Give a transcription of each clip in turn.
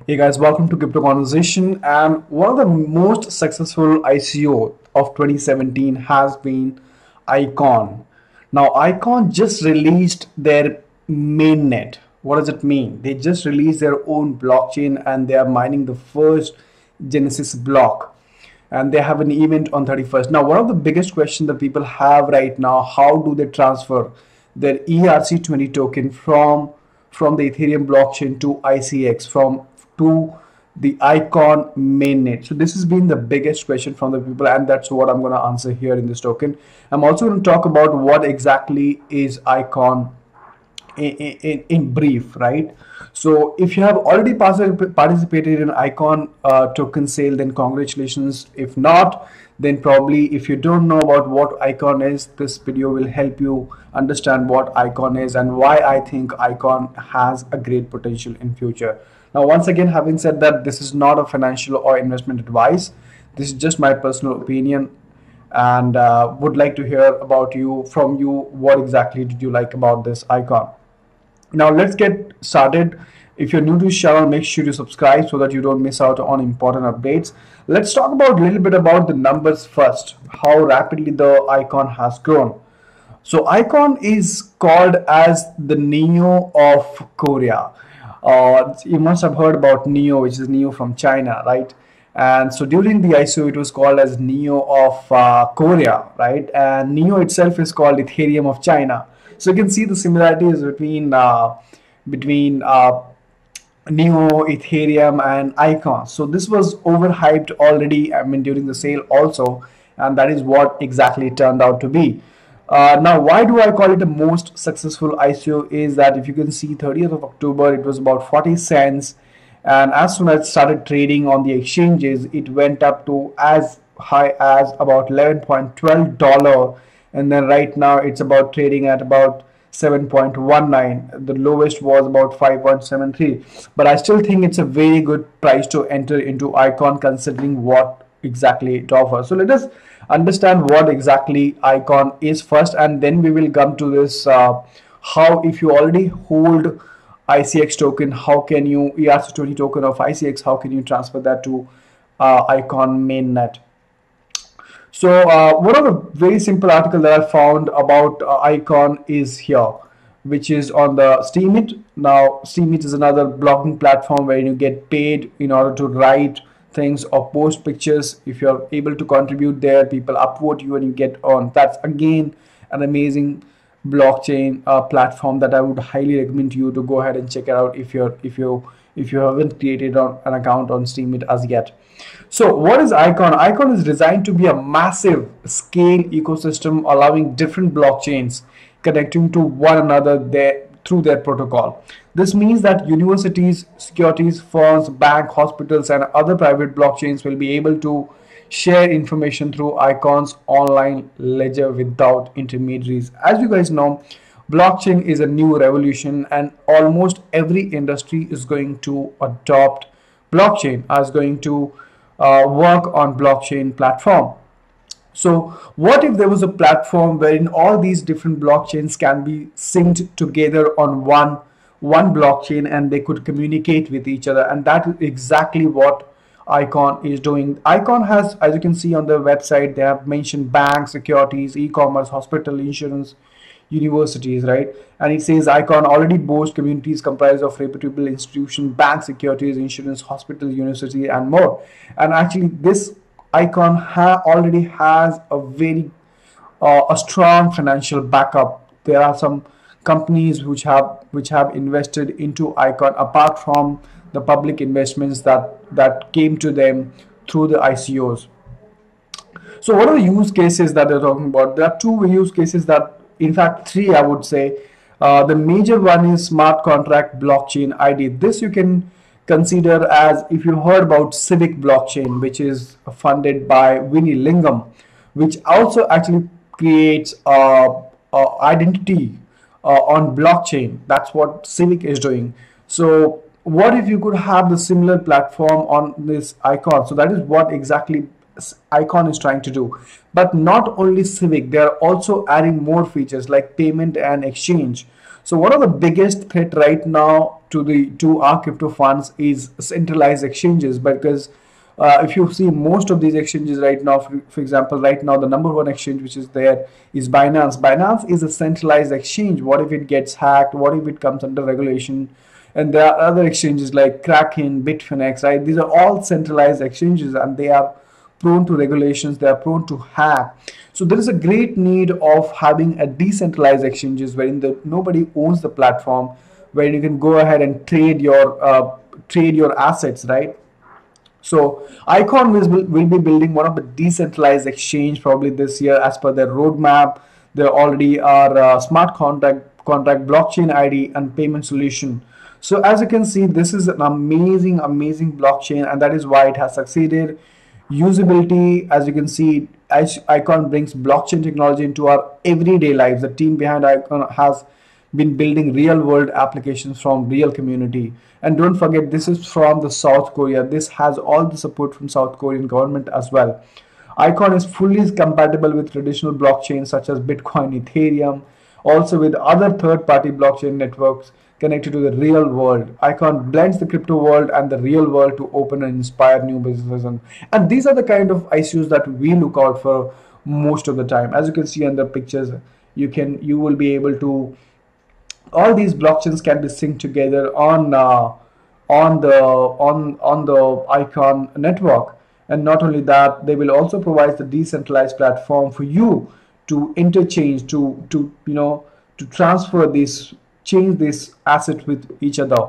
Hey guys, welcome to Crypto Conversation. And one of the most successful ICO of 2017 has been Icon. Now, Icon just released their mainnet. What does it mean? They just released their own blockchain and they are mining the first Genesis block. And they have an event on 31st. Now, one of the biggest questions that people have right now, how do they transfer their ERC20 token from the Ethereum blockchain to ICX, from to the Icon mainnet? So this has been the biggest question from the people, and that's what I'm going to answer here in this token. I'm also going to talk about what exactly is Icon in brief, right? So if you have already participated in Icon token sale, then congratulations. If not, then probably if you don't know about what Icon is, this video will help you understand what Icon is and why I think Icon has a great potential in future. Now, once again, having said that, this is not a financial or investment advice. This is just my personal opinion, and would like to hear about from you. What exactly did you like about this Icon? Now let's get started. If you're new to this channel, make sure you subscribe so that you don't miss out on important updates. Let's talk about a little bit about the numbers first, how rapidly the Icon has grown. So Icon is called as the Neo of Korea. You must have heard about Neo, which is Neo from China, right? And so during the ICO, it was called as Neo of Korea, right? And Neo itself is called Ethereum of China. So you can see the similarities between Neo, Ethereum, and Icon. So this was overhyped already, I mean, during the sale also, and that is what exactly it turned out to be. Now, why do I call it the most successful ICO is that if you can see 30th of October, it was about 40 cents. And as soon as it started trading on the exchanges, it went up to as high as about $11.12. And then right now it's about trading at about 7.19. The lowest was about 5.73. But I still think it's a very good price to enter into Icon considering what exactly it offers. So let us understand what exactly Icon is first, and then we will come to this how, if you already hold ICX token, how can you ERC20 token of ICX, how can you transfer that to Icon mainnet? So one of the very simple article that I found about Icon is here, which is on the Steemit. Now Steemit is another blogging platform where you get paid in order to write things or post pictures. If you're able to contribute there, people upvote you and you get on. That's again an amazing blockchain platform that I would highly recommend you to go ahead and check it out if you haven't created an account on Steemit as yet. So what is Icon? Icon is designed to be a massive scale ecosystem allowing different blockchains connecting to one another through their protocol. This means that universities, securities firms, banks, hospitals, and other private blockchains will be able to share information through Icon's online ledger without intermediaries. As you guys know, blockchain is a new revolution, and almost every industry is going to adopt blockchain, is going to work on blockchain platform. So what if there was a platform wherein all these different blockchains can be synced together on one blockchain and they could communicate with each other? And that is exactly what Icon is doing. Icon has, as you can see on their website, they have mentioned banks, securities, e-commerce, hospital, insurance, universities, right? And it says Icon already boasts communities comprised of reputable institutions, banks, securities, insurance, hospitals, university, and more. And actually this Icon already has a very a strong financial backup. There are some companies which have invested into Icon apart from the public investments that came to them through the ICOs. So what are the use cases that they're talking about? There are two use cases, that in fact three I would say. The major one is smart contract blockchain ID. This you can consider as, if you heard about Civic blockchain, which is funded by Winnie Lingam, which also actually creates identity on blockchain. That's what Civic is doing. So what if you could have the similar platform on this Icon? So that is what exactly Icon is trying to do. But not only Civic, they are also adding more features like payment and exchange. So one of the biggest threat right now to our crypto funds is centralized exchanges, because if you see most of these exchanges right now, for example, right now the number one exchange which is there is Binance. Binance is a centralized exchange. What if it gets hacked? What if it comes under regulation? And there are other exchanges like Kraken, Bitfinex, right? These are all centralized exchanges, and they are prone to regulations, they are prone to hack. So there is a great need of having a decentralized exchanges wherein nobody owns the platform, where you can go ahead and trade your assets, right? So Icon will be building one of the decentralized exchange probably this year as per their roadmap. There already are smart contract blockchain ID and payment solution. So as you can see, this is an amazing blockchain, and that is why it has succeeded. Usability, as you can see, Icon brings blockchain technology into our everyday lives. The team behind Icon has been building real world applications from real community. And don't forget, this is from the South Korea. This has all the support from South Korean government as well. Icon is fully compatible with traditional blockchains such as Bitcoin, Ethereum, also with other third-party blockchain networks connected to the real world. Icon blends the crypto world and the real world to open and inspire new businesses. And these are the kind of issues that we look out for most of the time. As you can see in the pictures, you will be able to, all these blockchains can be synced together on the Icon network. And not only that, they will also provide the decentralized platform for you to interchange, to transfer this, change this asset with each other.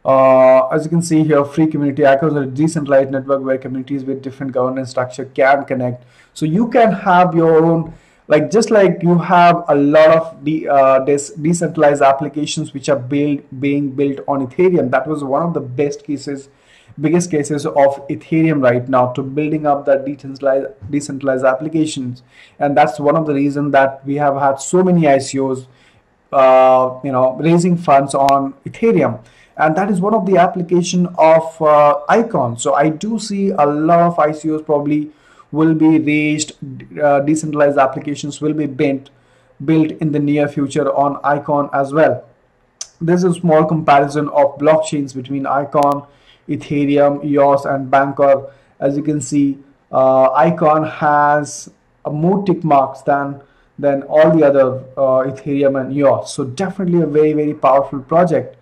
As you can see here, free community Icons are a decentralized network where communities with different governance structure can connect. So you can have your own, like just like you have a lot of decentralized applications which are being built on Ethereum. That was one of the biggest cases of Ethereum right now, to building up that decentralized applications. And that's one of the reasons that we have had so many ICOs raising funds on Ethereum, and that is one of the application of Icon. So I do see a lot of ICOs probably will be raised, decentralized applications will be built in the near future on Icon as well. This is a small comparison of blockchains between Icon, Ethereum, EOS, and Bancor. As you can see, Icon has more tick marks than all the other Ethereum and EOS. So definitely a very powerful project.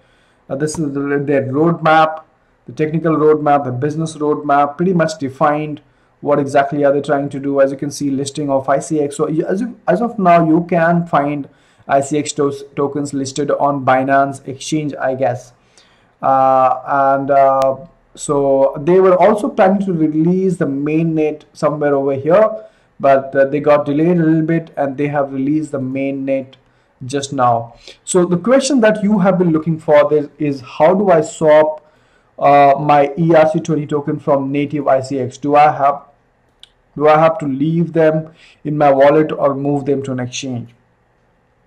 This is their roadmap, the technical roadmap, the business roadmap, pretty much defined what exactly are they trying to do. As you can see, listing of ICX. So as of now, you can find ICX tokens listed on Binance exchange, I guess. So they were also planning to release the mainnet somewhere over here, but they got delayed a little bit, and they have released the mainnet just now. So the question that you have been looking for there is, how do I swap my ERC20 token from native ICX? Do I have to leave them in my wallet or move them to an exchange?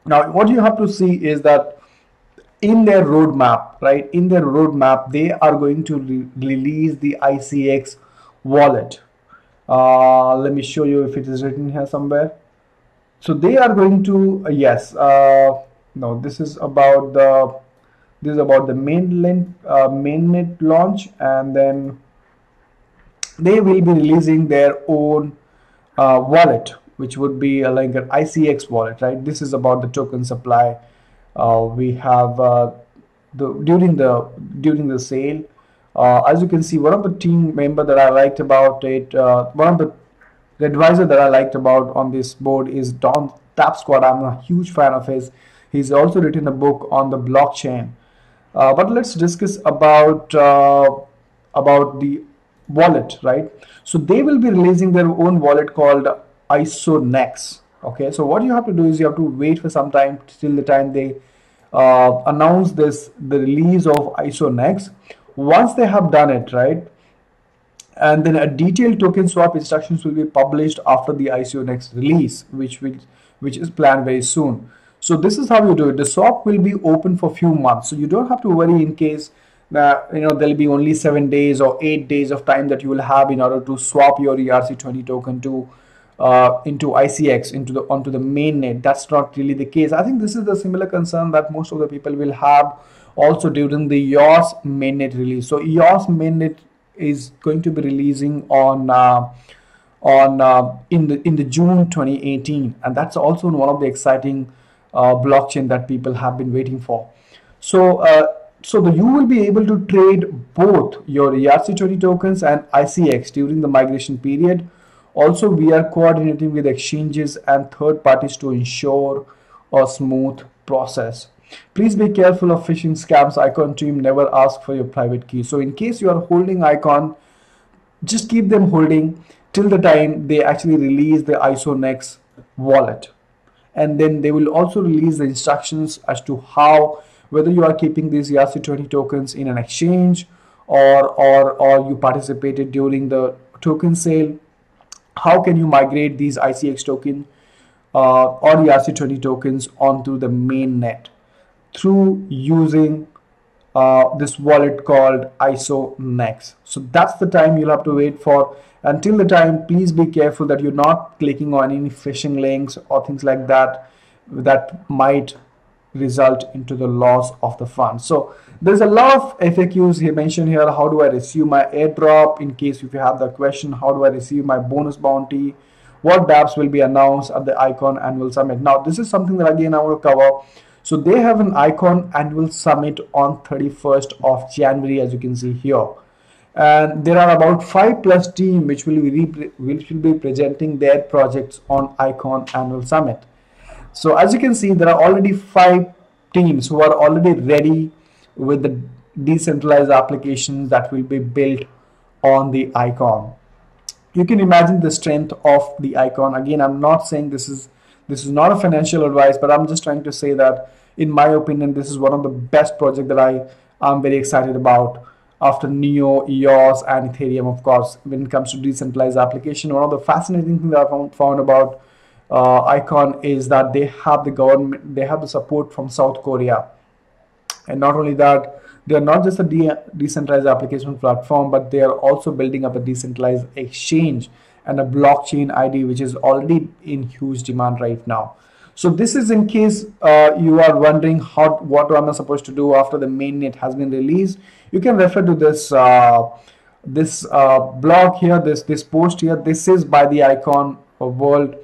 Now what you have to see is that in their roadmap, right, in their roadmap, they are going to release the ICX wallet. Let me show you if it is written here somewhere. So they are going to no, this is about the mainnet launch, and then they will be releasing their own wallet, which would be like an ICX wallet, right? This is about the token supply. We have during the sale. As you can see, one of the team member that I liked about it, one of the advisor that I liked about on this board is Don Tapsquad. I'm a huge fan of his. He's also written a book on the blockchain. But let's discuss about the wallet, right? So they will be releasing their own wallet called ISONex. Okay, so what you have to do is you have to wait for some time till the time they announce the release of ISONex. Once they have done it, right, and then a detailed token swap instructions will be published after the ISONex release, which is planned very soon. So this is how you do it. The swap will be open for few months, so you don't have to worry in case that there'll be only 7 days or 8 days of time that you will have in order to swap your ERC20 token to into ICX, onto the mainnet. That's not really the case. I think this is the similar concern that most of the people will have also during the EOS mainnet release. So EOS mainnet is going to be releasing on in the June 2018, and that's also one of the exciting blockchain that people have been waiting for. So you will be able to trade both your ERC20 tokens and ICX during the migration period. Also, we are coordinating with exchanges and third parties to ensure a smooth process. Please be careful of phishing scams. Icon team never ask for your private key. So in case you are holding Icon, just keep them holding till the time they actually release the ISO-NEX wallet, and then they will also release the instructions as to how, whether you are keeping these ERC20 tokens in an exchange or you participated during the token sale, how can you migrate these ICX token or ERC20 tokens onto the mainnet through using this wallet called ISO-NEX. So that's the time you'll have to wait for. Until the time, please be careful that you're not clicking on any phishing links or things like that that might result into the loss of the funds. So there's a lot of FAQs here mentioned here. How do I receive my airdrop? In case if you have the question, how do I receive my bonus bounty? What dApps will be announced at the Icon Annual Summit? Now, this is something that again I want to cover. So they have an Icon Annual Summit on 31st of January, as you can see here. And there are about 5+ teams which will be presenting their projects on Icon Annual Summit. So as you can see, there are already 5 teams who are already ready with the decentralized applications that will be built on the Icon. You can imagine the strength of the Icon. Again, I'm not saying this is not a financial advice, but I'm just trying to say that in my opinion, this is one of the best projects that I am very excited about after Neo, EOS, and Ethereum. Of course, when it comes to decentralized application, one of the fascinating things that I found about Icon is that they have the government, they have the support from South Korea. And not only that, they are not just a decentralized application platform, but they are also building up a decentralized exchange and a blockchain ID, which is already in huge demand right now. So this is in case you are wondering what am I supposed to do after the mainnet has been released. You can refer to this blog here, this post here. This is by the Icon World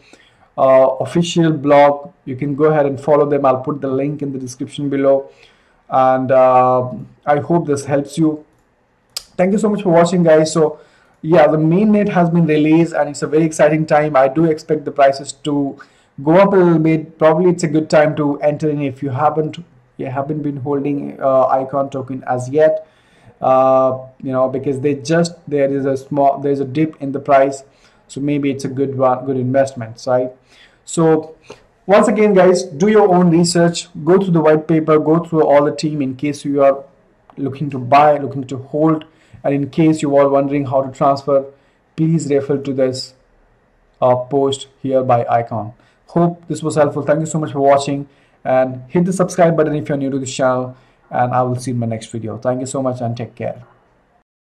official blog. You can go ahead and follow them. I'll put the link in the description below. And I hope this helps you. Thank you so much for watching, guys. So yeah, the mainnet has been released and it's a very exciting time. I do expect the prices to go up a little bit. Probably it's a good time to enter in if you haven't been holding Icon token as yet. Because there's a dip in the price, so maybe it's a good investment, right? So once again, guys, do your own research, go through the white paper, go through all the team in case you are looking to buy, looking to hold, and in case you are wondering how to transfer, please refer to this post here by Icon. Hope this was helpful. Thank you so much for watching, and hit the subscribe button if you're new to the channel, and I will see you in my next video. Thank you so much and take care.